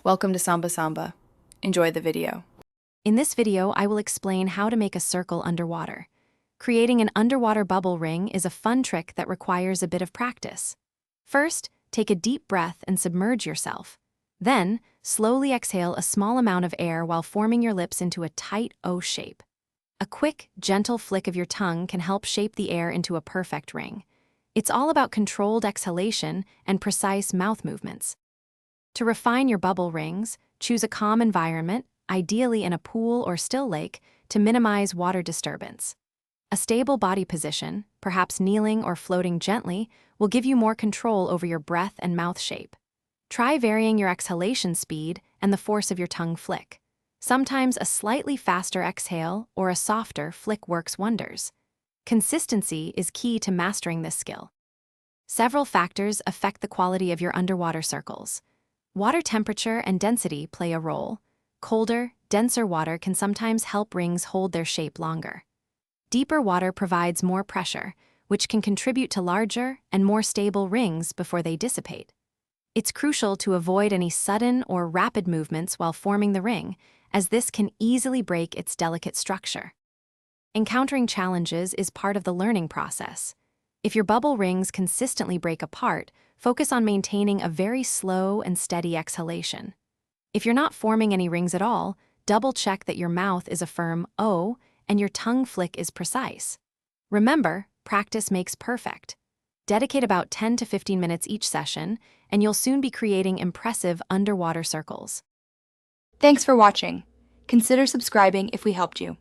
Welcome to Samba Samba. Enjoy the video. In this video, I will explain how to make a circle underwater. Creating an underwater bubble ring is a fun trick that requires a bit of practice. First, take a deep breath and submerge yourself. Then, slowly exhale a small amount of air while forming your lips into a tight O shape. A quick, gentle flick of your tongue can help shape the air into a perfect ring. It's all about controlled exhalation and precise mouth movements. To refine your bubble rings, choose a calm environment, ideally in a pool or still lake, to minimize water disturbance. A stable body position, perhaps kneeling or floating gently, will give you more control over your breath and mouth shape. Try varying your exhalation speed and the force of your tongue flick. Sometimes a slightly faster exhale or a softer flick works wonders. Consistency is key to mastering this skill. Several factors affect the quality of your underwater circles. Water temperature and density play a role. Colder, denser water can sometimes help rings hold their shape longer. Deeper water provides more pressure, which can contribute to larger and more stable rings before they dissipate. It's crucial to avoid any sudden or rapid movements while forming the ring, as this can easily break its delicate structure. Encountering challenges is part of the learning process. If your bubble rings consistently break apart, focus on maintaining a very slow and steady exhalation. If you're not forming any rings at all, double-check that your mouth is a firm O and your tongue flick is precise. Remember, practice makes perfect. Dedicate about 10 to 15 minutes each session, and you'll soon be creating impressive underwater circles. Thanks for watching. Consider subscribing if we helped you.